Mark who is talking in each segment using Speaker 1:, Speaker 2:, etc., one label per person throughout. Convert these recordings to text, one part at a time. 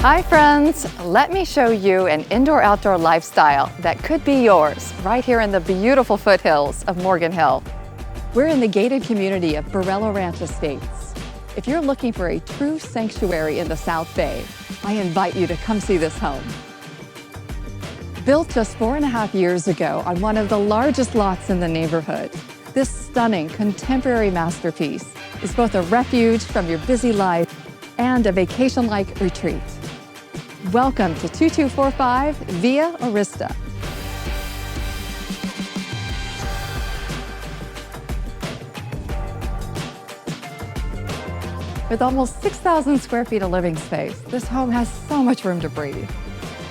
Speaker 1: Hi friends, let me show you an indoor-outdoor lifestyle that could be yours right here in the beautiful foothills of Morgan Hill. We're in the gated community of Borello Ranch Estates. If you're looking for a true sanctuary in the South Bay, I invite you to come see this home. Built just 4.5 years ago on one of the largest lots in the neighborhood, this stunning contemporary masterpiece is both a refuge from your busy life and a vacation-like retreat. Welcome to 2245 Via Arista. With almost 6,000 square feet of living space, this home has so much room to breathe.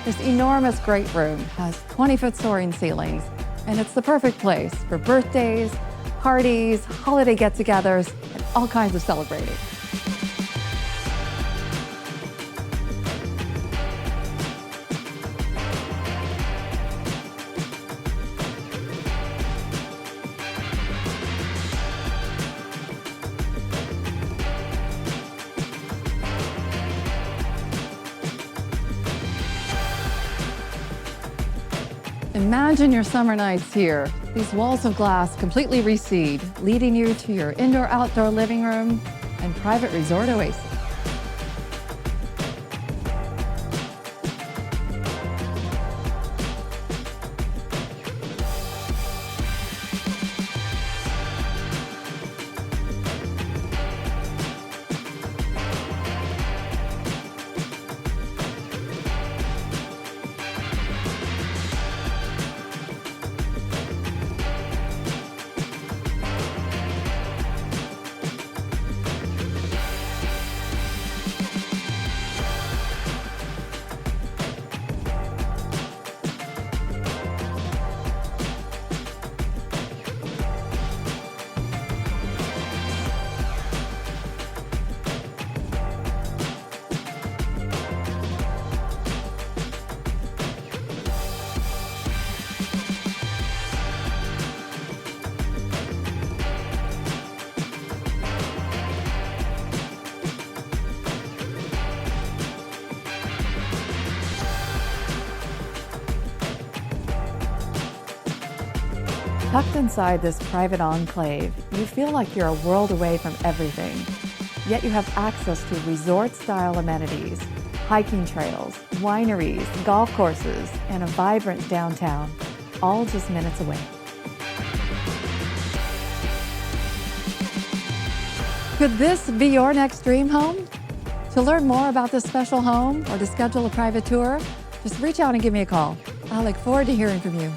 Speaker 1: This enormous great room has 20-foot soaring ceilings, and it's the perfect place for birthdays, parties, holiday get-togethers, and all kinds of celebrating. Imagine your summer nights here. These walls of glass completely recede, leading you to your indoor-outdoor living room and private resort oasis. Tucked inside this private enclave, you feel like you're a world away from everything. Yet you have access to resort-style amenities, hiking trails, wineries, golf courses, and a vibrant downtown, all just minutes away. Could this be your next dream home? To learn more about this special home or to schedule a private tour, just reach out and give me a call. I look forward to hearing from you.